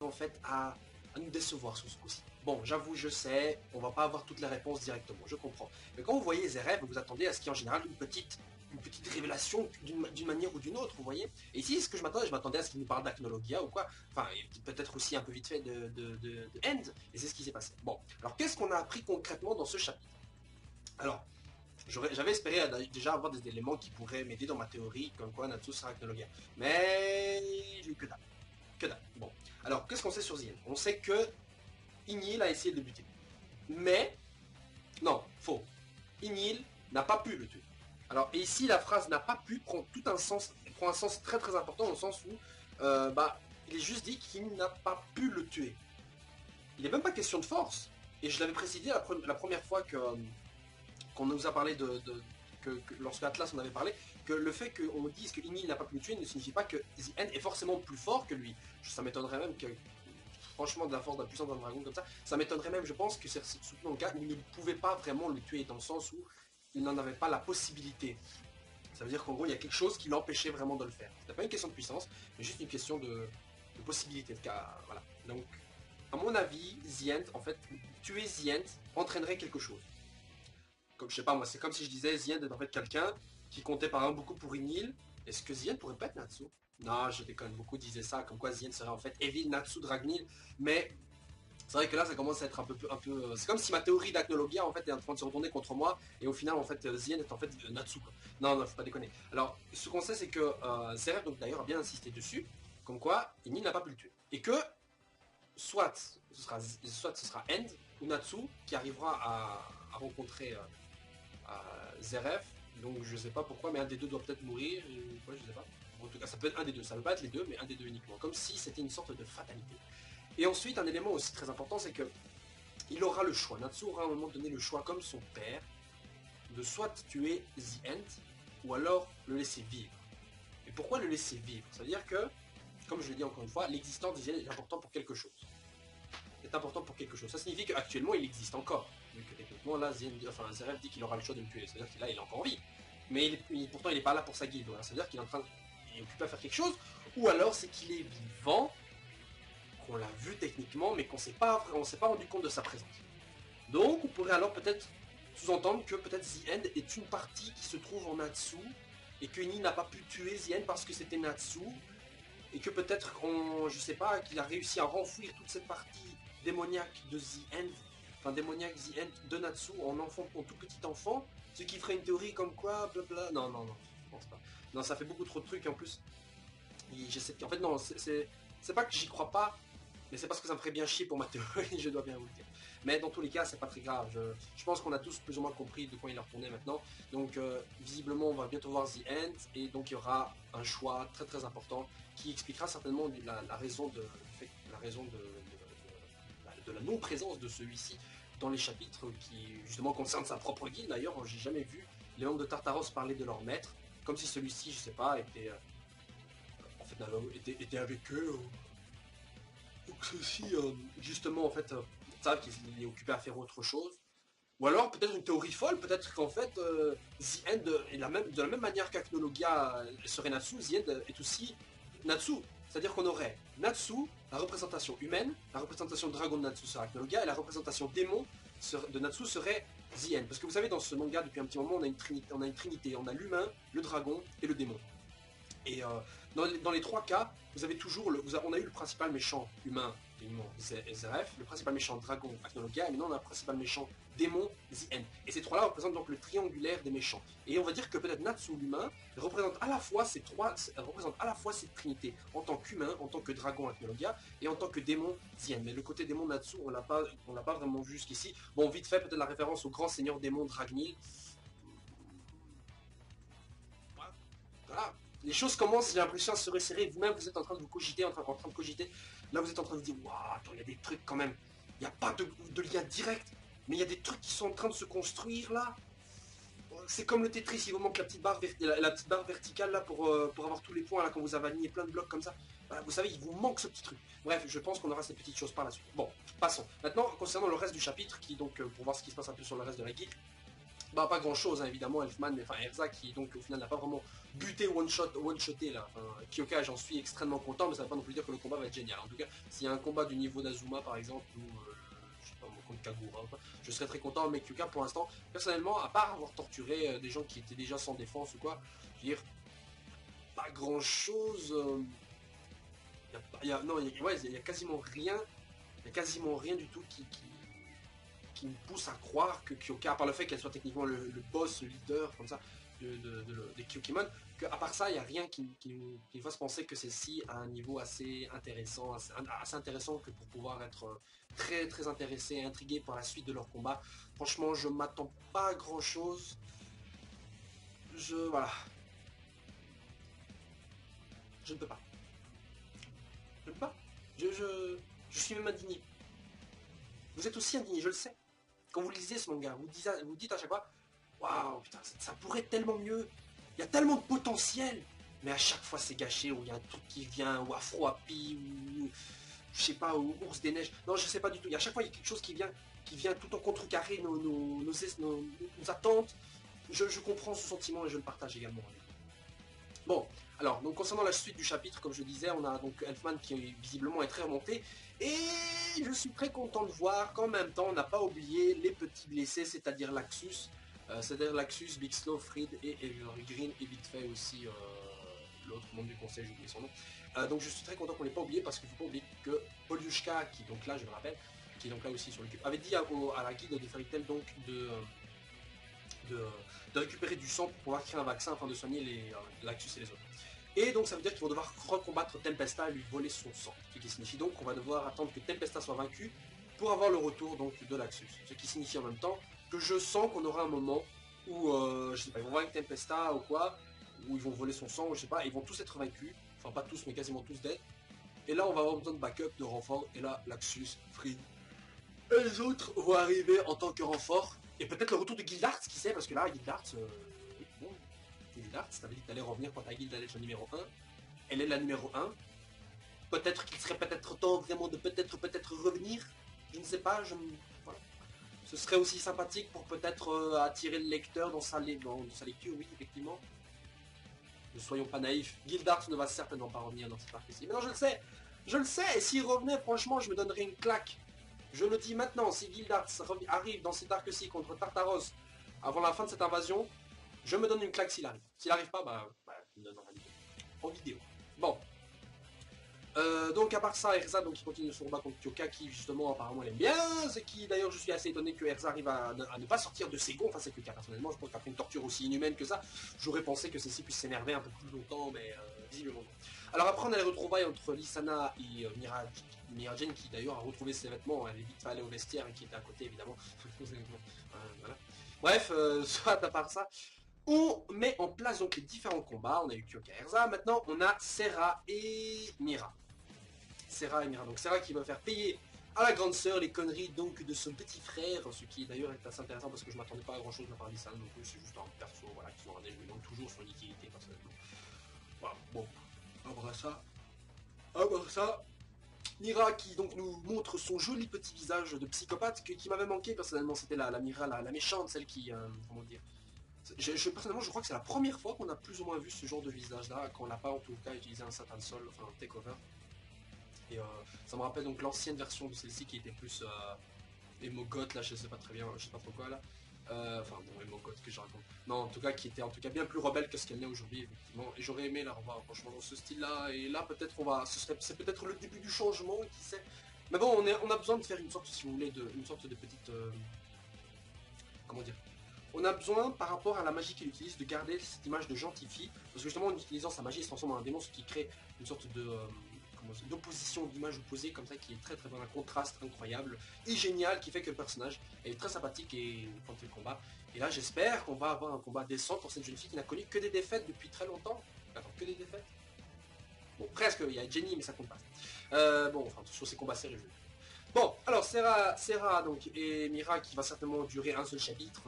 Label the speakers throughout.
Speaker 1: en fait à nous décevoir sur ce coup-ci. Bon, j'avoue, je sais, on va pas avoir toutes les réponses directement, je comprends. Mais quand vous voyez Zeref, vous attendez à ce qu'il y ait en général une petite révélation d'une manière ou d'une autre, vous voyez. Et ici, ce que je m'attendais à ce qu'il nous parle d'Acnologia ou quoi, enfin, peut-être aussi un peu vite fait de End, et c'est ce qui s'est passé. Bon, alors qu'est-ce qu'on a appris concrètement dans ce chapitre? Alors, j'avais espéré déjà avoir des éléments qui pourraient m'aider dans ma théorie, comme quoi Natsu sera Acnologia. Mais j'ai eu que dalle. Que dalle. Bon. Alors, qu'est-ce qu'on sait sur Zien? On sait que Ignil a essayé de le buter. Mais, non, faux. Ignil n'a pas pu le tuer. Alors, et ici, la phrase n'a pas pu prend tout un sens, prend un sens très très important, dans le sens où, il est juste dit qu'il n'a pas pu le tuer. Il n'est même pas question de force. Et je l'avais précisé la première fois qu'on nous a parlé que lorsque Atlas en avait parlé, que le fait qu'on dise que Ignil n'a pas pu le tuer ne signifie pas que The End est forcément plus fort que lui. Ça m'étonnerait même que, franchement, de la force, de la puissance d'un dragon comme ça m'étonnerait même, je pense que c'est surtout dans le cas où il ne pouvait pas vraiment le tuer, dans le sens où il n'en avait pas la possibilité. Ça veut dire qu'en gros, il y a quelque chose qui l'empêchait vraiment de le faire. Ce n'est pas une question de puissance, mais juste une question de possibilité. Voilà. Donc, à mon avis, Zien, en fait, tuer Zien entraînerait quelque chose. Comme, je sais pas moi, c'est comme si je disais Zien est en fait quelqu'un qui comptait par exemple beaucoup pour Ignil. Est-ce que Zien pourrait pas être Natsu? Non, je déconne, beaucoup disaient ça, comme quoi Zien serait en fait Evil Natsu Dragnil, mais c'est vrai que là ça commence à être un peu c'est comme si ma théorie d'Acnologia en fait est en train de se retourner contre moi, et au final en fait Zien est en fait Natsu, quoi. Non, faut pas déconner. Alors, ce qu'on sait c'est que Zeref donc d'ailleurs a bien insisté dessus, comme quoi Ignil n'a pas pu le tuer. Et que soit ce sera End ou Natsu qui arrivera à rencontrer Zeref, donc je sais pas pourquoi, mais un des deux doit peut-être mourir, ouais, je sais pas. En tout cas, ça peut être un des deux, ça ne veut pas être les deux, mais un des deux uniquement, comme si c'était une sorte de fatalité. Et ensuite, un élément aussi très important, c'est que il aura le choix, Natsu aura à un moment donné le choix, comme son père, de soit tuer The End, ou alors le laisser vivre. Et pourquoi le laisser vivre? Ça veut dire que, comme je l'ai dit encore une fois, l'existence de The End est important pour quelque chose. Ça signifie qu'actuellement il existe encore. Vu que techniquement là, Zeref dit qu'il aura le choix de le tuer. C'est-à-dire qu'il est encore en vie. Mais pourtant il n'est pas là pour sa guilde. Ça veut dire qu'il est il est occupé à faire quelque chose. Ou alors c'est qu'il est vivant, qu'on l'a vu techniquement, mais qu'on s'est pas rendu compte de sa présence. Donc on pourrait alors peut-être sous-entendre que peut-être The End est une partie qui se trouve en Natsu, et que Ni n'a pas pu tuer The End parce que c'était Natsu, et que peut-être je sais pas, qu'il a réussi à renfouir toute cette partie démoniaque de The End, enfin démoniaque The End de Natsu en tout petit enfant, ce qui ferait une théorie comme quoi, blabla. Non, je pense pas. Non, ça fait beaucoup trop de trucs, et en plus, en fait non, c'est pas que j'y crois pas, mais c'est parce que ça me ferait bien chier pour ma théorie, je dois bien vous le dire. Mais dans tous les cas, c'est pas très grave. Je pense qu'on a tous plus ou moins compris de quoi il a retourné maintenant. Donc, visiblement, on va bientôt voir The End, et donc il y aura un choix très très important qui expliquera certainement la raison de la non-présence de celui-ci dans les chapitres qui justement concernent sa propre guilde. D'ailleurs, j'ai jamais vu les membres de Tartaros parler de leur maître, comme si celui-ci, je sais pas, était avec eux. Donc ceci, justement, en fait, savent qu'il est occupé à faire autre chose. Ou alors, peut-être une théorie folle, peut-être qu'en fait, The End est de la même manière qu'Acnologia serait Natsu, The End est aussi Natsu. C'est-à-dire qu'on aurait Natsu, la représentation humaine, la représentation dragon de Natsu serait Acnologia, et la représentation démon de Natsu serait The End. Parce que vous savez, dans ce manga, depuis un petit moment, on a une trinité. On a l'humain, le dragon et le démon. Et dans les trois cas, vous avez toujours on a eu le principal méchant humain, Zeref, le principal méchant dragon, Acnologia, et maintenant on a le principal méchant démon, The End. Et ces trois-là représentent donc le triangulaire des méchants. Et on va dire que peut-être Natsu, l'humain, représente à la fois cette trinité, en tant qu'humain, en tant que dragon, Acnologia, et en tant que démon, The End. Mais le côté démon Natsu, on l'a pas vraiment vu jusqu'ici. Bon, vite fait, peut-être la référence au grand seigneur démon Dragnil. Voilà. Les choses commencent, j'ai l'impression, à se resserrer. Vous-même, vous êtes en train de vous cogiter, en train de cogiter. Là, vous êtes en train de vous dire, waouh, attends, il y a des trucs quand même. Il n'y a pas de lien direct, mais il y a des trucs qui sont en train de se construire là. C'est comme le Tetris, il vous manque la petite barre verticale là pour avoir tous les points là quand vous avez aligné plein de blocs comme ça. Voilà, vous savez, il vous manque ce petit truc. Bref, je pense qu'on aura ces petites choses par la suite. Bon, passons. Maintenant, concernant le reste du chapitre, qui donc, pour voir ce qui se passe un peu sur le reste de la guilde, bah pas grand chose, hein, évidemment, Elfman, mais enfin Erza qui donc au final n'a pas vraiment buter one-shotter là. Enfin, Kyoka, j'en suis extrêmement content, mais ça ne veut pas non plus dire que le combat va être génial. En tout cas, s'il y a un combat du niveau d'Azuma par exemple, ou je sais pas, contre Kagura, je serais très content, mais Kyoka pour l'instant, personnellement, à part avoir torturé des gens qui étaient déjà sans défense ou quoi, je veux dire, pas grand chose. Non, il y a quasiment rien. Il y a quasiment rien du tout qui me pousse à croire que Kyoka, à part le fait qu'elle soit techniquement le boss, le leader, comme ça, des Kyokimon, qu'à part ça, il n'y a rien qui nous fasse penser que celle-ci a un niveau assez intéressant, assez intéressant que pour pouvoir être très très intéressé et intrigué par la suite de leur combat. Franchement, je m'attends pas à grand chose. Voilà. Je ne peux pas. Je ne peux pas. Je suis même indigné. Vous êtes aussi indigné, je le sais. Quand vous lisez ce manga, vous dites à chaque fois, waouh, putain, ça pourrait être tellement mieux. Il y a tellement de potentiel. Mais à chaque fois, c'est gâché, ou il y a un truc qui vient, ou Afro Happy, ou je sais pas, ou Ours des Neiges. Non, je sais pas du tout. À chaque fois, il y a quelque chose qui vient tout en contrecarrer nos attentes. Je comprends ce sentiment et je le partage également. Bon, alors, donc concernant la suite du chapitre, comme je disais, on a donc Elfman qui visiblement est très remonté. Et je suis très content de voir qu'en même temps, on n'a pas oublié les petits blessés, c'est-à-dire Laxus. Laxus, Big Slow, Fried et Green, et vite fait aussi l'autre membre du conseil, j'ai oublié son nom. Donc je suis très content qu'on l'ait pas oublié, parce qu'il ne faut pas oublier que Polyushka, qui donc là, je me rappelle, qui est donc là aussi sur le cube, avait dit à la guide de Fairy Tail donc de récupérer du sang pour pouvoir créer un vaccin afin de soigner les Laxus et les autres. Et donc ça veut dire qu'ils vont devoir recombattre Tempesta et lui voler son sang. Ce qui signifie donc qu'on va devoir attendre que Tempesta soit vaincu pour avoir le retour donc de Laxus. Ce qui signifie en même temps que je sens qu'on aura un moment où, je sais pas, ils vont vaincre Tempesta ou quoi, où ils vont voler son sang, je sais pas, ils vont tous être vaincus, enfin pas tous mais quasiment tous dead. Et là on va avoir besoin de backup, de renfort, et là Laxus, Fried et les autres vont arriver en tant que renfort. Et peut-être le retour de Gildarts, qui sait, parce que là, Gildarts, oui, bon, Gildarts, t'avais dit que t'allais revenir quand ta guilde allait être le numéro 1. Elle est la numéro 1. Peut-être qu'il serait peut-être temps vraiment de peut-être revenir. Je ne sais pas, voilà. Ce serait aussi sympathique pour peut-être attirer le lecteur dans sa lecture, oui, effectivement. Ne soyons pas naïfs. Gildarts ne va certainement pas revenir dans cet arc ici. Mais non, je le sais, et s'il revenait, franchement, je me donnerais une claque. Je le dis maintenant, si Gildarts arrive dans cet arc-ci contre Tartaros avant la fin de cette invasion, je me donne une claque s'il arrive. S'il arrive pas, il me donne en vidéo. Bon. Donc à part ça, Erza donc, il continue son combat contre Kyoka qui justement apparemment elle aime bien, c'est qui d'ailleurs je suis assez étonné que Erza arrive à ne pas sortir de ses gonds face à Kyoka. Personnellement je pense qu'après une torture aussi inhumaine que ça, j'aurais pensé que celle-ci puisse s'énerver un peu plus longtemps, mais visiblement non. Alors après on a les retrouvailles entre Lisana et Miragen qui d'ailleurs a retrouvé ses vêtements, elle est vite allée au vestiaire et qui était à côté évidemment. Voilà. Bref, soit à part ça, on met en place donc les différents combats, on a eu Kyoka Erza, maintenant on a Serra et Mira. Donc Serra qui va faire payer à la grande sœur les conneries donc de son petit frère, ce qui d'ailleurs est assez intéressant parce que je m'attendais pas à grand chose de la part d'Issan, donc c'est juste un perso voilà, qui sont je me demande toujours son utilité personnellement. Voilà, bon, après ça, Mira qui donc nous montre son joli petit visage de psychopathe qui m'avait manqué personnellement, c'était la Mira, la méchante, celle qui, comment dire, personnellement je crois que c'est la première fois qu'on a plus ou moins vu ce genre de visage là, qu'on n'a pas en tout cas utilisé un Satan Soul, enfin un takeover. Et ça me rappelle donc l'ancienne version de celle-ci qui était plus émogote, là je sais pas très bien, je sais pas trop quoi là. Enfin bon, émogote que je raconte. Non, en tout cas qui était en tout cas bien plus rebelle que ce qu'elle n'est aujourd'hui effectivement. Et j'aurais aimé la revoir franchement dans ce style-là. Et là peut-être c'est peut-être le début du changement, qui sait. Mais bon, on a besoin de faire une sorte, si vous voulez, une sorte de petite, comment dire. On a besoin, par rapport à la magie qu'il utilise, de garder cette image de gentil fille, parce que justement en utilisant sa magie, il se transforme en un démon, ce qui crée une sorte de d'opposition, d'image opposée comme ça qui est très très bon, un contraste incroyable et génial qui fait que le personnage est très sympathique et quand il fait le combat. Et là j'espère qu'on va avoir un combat décent pour cette jeune fille qui n'a connu que des défaites depuis très longtemps. Attends, que des défaites? Bon, presque, il y a Jenny mais ça compte pas. Bon, enfin sur ces combats sérieux. Bon, alors Serra donc, et Mira qui va certainement durer un seul chapitre,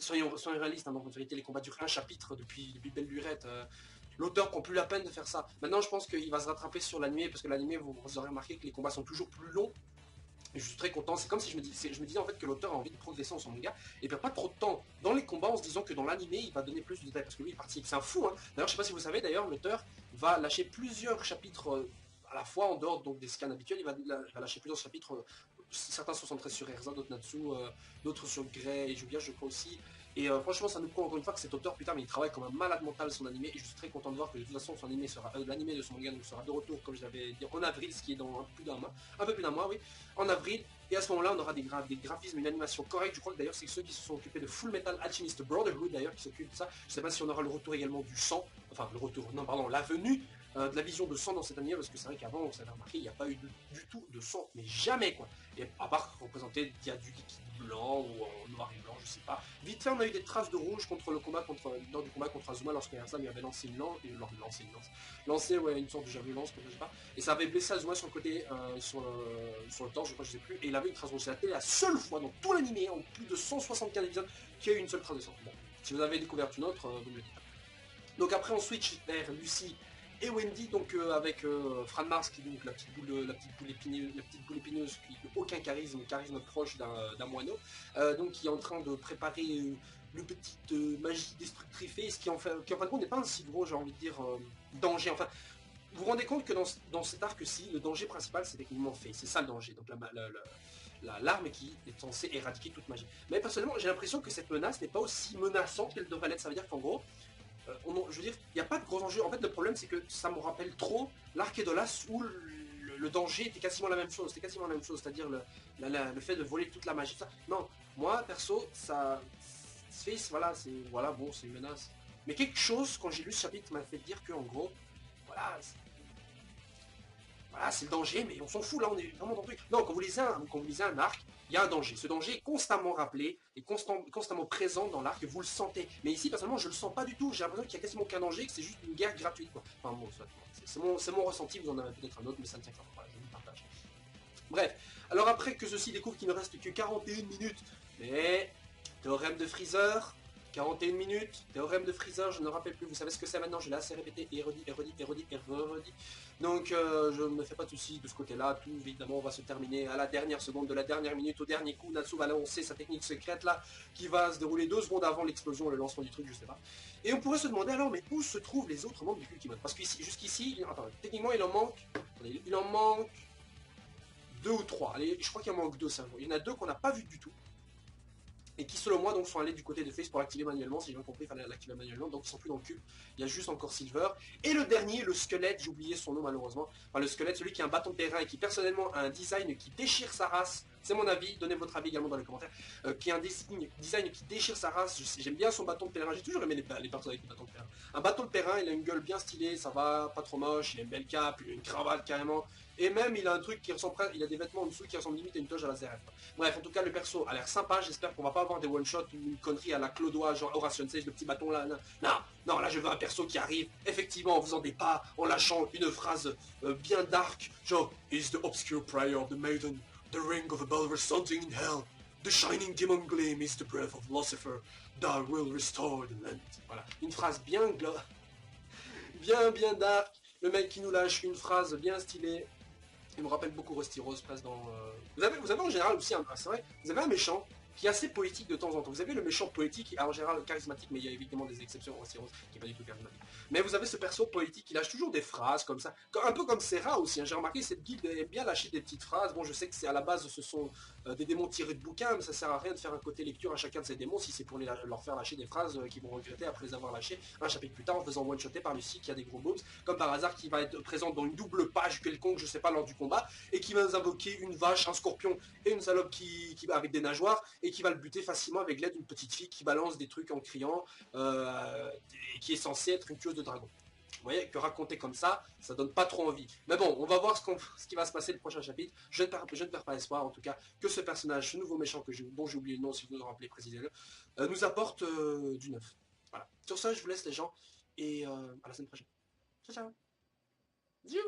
Speaker 1: soyons réalistes, hein, donc en vérité les combats durent un chapitre depuis belle lurette. L'auteur prend plus la peine de faire ça. Maintenant je pense qu'il va se rattraper sur l'animé, parce que l'animé vous aurez remarqué que les combats sont toujours plus longs. Et je suis très content, c'est comme si je me disais en fait que l'auteur a envie de progresser dans son manga et perd pas trop de temps dans les combats en se disant que dans l'animé il va donner plus de détails parce que lui il participe, c'est un fou hein. D'ailleurs je sais pas si vous savez d'ailleurs l'auteur va lâcher plusieurs chapitres à la fois en dehors donc des scans habituels, il va lâcher plusieurs chapitres, certains sont centrés sur Erza, d'autres Natsu, d'autres sur Grey et Julia je crois aussi. Et franchement ça nous prouve encore une fois que cet auteur putain mais il travaille comme un malade mental son animé et je suis très content de voir que de toute façon son animé sera l'animé de son manga donc sera de retour comme je l'avais dit en avril, ce qui est dans un peu plus d'un mois oui, en avril, et à ce moment-là, on aura des graphismes, une animation correcte. Je crois que d'ailleurs, c'est ceux qui se sont occupés de Full Metal Alchemist Brotherhood, d'ailleurs, qui s'occupent de ça. Je sais pas si on aura le retour également du sang, enfin, le retour, non, pardon, la venue de la vision de sang dans cet anime, parce que c'est vrai qu'avant, vous avez remarqué, il n'y a pas eu du tout de sang, mais jamais, quoi. Et à part représenter, il y a du liquide blanc ou en noir et blanc, je sais pas. Vite fait, on a eu des traces de rouge contre le combat lors du combat contre Azuma, lorsque Erza lui avait lancé une lance, lancé ouais, une sorte de javelance, je sais pas. Et ça avait blessé Azuma sur le côté, sur le torse, je crois, je sais plus, et il avait une trace rouge. C'était la seule fois dans tout l'animé, en plus de 175 épisodes, qu'il y a eu une seule trace de sang. Bon, si vous avez découvert une autre, vous me le dites. Donc après on switch vers Lucy et Wendy, donc avec Fran Mars qui est donc la petite boule épineuse qui n'a aucun charisme proche d'un moineau, donc qui est en train de préparer le petit magie destructrice, qui en fin de compte n'est pas un si gros, j'ai envie de dire, danger. Enfin, vous vous rendez compte que dans cet arc-ci, le danger principal c'est techniquement fait, c'est ça le danger, donc l'arme qui est censée éradiquer toute magie. Mais personnellement j'ai l'impression que cette menace n'est pas aussi menaçante qu'elle devrait l'être, ça veut dire qu'en gros, je veux dire, il n'y a pas de gros enjeux. En fait, le problème, c'est que ça me rappelle trop l'arc Edolas où le danger était quasiment la même chose. C'était quasiment la même chose, c'est-à-dire le fait de voler toute la magie. Ça. Non, moi, perso, ça... voilà, bon, c'est une menace. Mais quelque chose, quand j'ai lu ce chapitre, m'a fait dire que, en gros, voilà, voilà, c'est le danger, mais on s'en fout, là, on est vraiment dans le truc. Non, quand vous lisez un arc, il y a un danger. Ce danger est constamment rappelé, et constamment présent dans l'arc, vous le sentez. Mais ici, personnellement, je le sens pas du tout. J'ai l'impression qu'il n'y a quasiment aucun danger, que c'est juste une guerre gratuite, quoi. Enfin, bon, c'est mon ressenti, vous en avez peut-être un autre, mais ça ne tient qu'à moi, je vous le partage. Bref, alors après que ceci découvre qu'il ne reste que 41 minutes, mais théorème de Freezer, 41 minutes, théorème de Freezer, je ne me rappelle plus, vous savez ce que c'est maintenant, je l'ai assez répété, et redit. Donc je ne me fais pas de soucis de ce côté-là, tout évidemment va se terminer à la dernière seconde de la dernière minute, au dernier coup, Natsu va lancer sa technique secrète là, qui va se dérouler 2 secondes avant l'explosion, le lancement du truc, je sais pas. Et on pourrait se demander alors, mais où se trouvent les autres membres du Kultimon? Parce que jusqu'ici, techniquement il en manque 2 ou 3, allez, je crois qu'il en manque 2, il y en a 2 qu'on n'a pas vu du tout. Et qui selon moi donc sont allés du côté de Face pour l'activer manuellement, si j'ai bien compris il fallait l'activer manuellement, donc ils sont plus dans le cube, il y a juste encore Silver. Et le dernier, le squelette, j'ai oublié son nom malheureusement, enfin le squelette, celui qui a un bâton de terrain et qui personnellement a un design qui déchire sa race, c'est mon avis, donnez votre avis également dans les commentaires, qui a un design qui déchire sa race, j'aime bien son bâton de pèlerin, j'ai toujours aimé les personnes avec le bâton de pèlerin. Un bâton de pèlerin, il a une gueule bien stylée, ça va, pas trop moche, il a une belle cape, il a une cravate carrément, et même il a un truc qui ressemble, il a des vêtements en dessous qui ressemblent limite à une toge à la ZRF. Bref, en tout cas, le perso a l'air sympa. J'espère qu'on va pas avoir des one-shots ou une connerie à la Clodois, genre Horation Sage, le petit bâton là. Non, là je veux un perso qui arrive, effectivement, en faisant des pas, en lâchant une phrase bien dark, genre Is the obscure prayer of the maiden, the ring of a belver something in hell, the shining demon gleam is the breath of Lucifer, that will restore the land. Voilà, une phrase bien bien dark. Le mec qui nous lâche une phrase bien stylée. Il me rappelle beaucoup Rusty Rose presque dans... Vous avez en général aussi, c'est vrai, vous avez un méchant qui est assez poétique de temps en temps. Vous avez le méchant poétique, en général charismatique, mais il y a évidemment des exceptions, Rusty Rose, qui n'est pas du tout charismatique. Mais vous avez ce perso poétique qui lâche toujours des phrases comme ça, un peu comme Serra aussi, hein. J'ai remarqué cette guilde aime bien lâcher des petites phrases. Bon, je sais que c'est à la base, ce sont des démons tirés de bouquins, mais ça sert à rien de faire un côté lecture à chacun de ces démons si c'est pour leur faire lâcher des phrases qu'ils vont regretter après les avoir lâchées un chapitre plus tard en faisant one-shotter par Lucie qui a des gros boobs, comme par hasard qui va être présente dans une double page quelconque, je sais pas, lors du combat, et qui va nous invoquer une vache, un scorpion et une salope avec des nageoires, et qui va le buter facilement avec l'aide d'une petite fille qui balance des trucs en criant, et qui est censée être une tueuse de dragon. Vous voyez que raconter comme ça donne pas trop envie. Mais bon, on va voir ce qui va se passer le prochain chapitre. Je ne perds pas espoir, en tout cas, que ce personnage, ce nouveau méchant dont j'ai oublié le nom, si vous vous rappelez, précisez-le, nous apporte du neuf. Voilà. Sur ça, je vous laisse les gens, et à la semaine prochaine. Ciao, ciao. Ziou.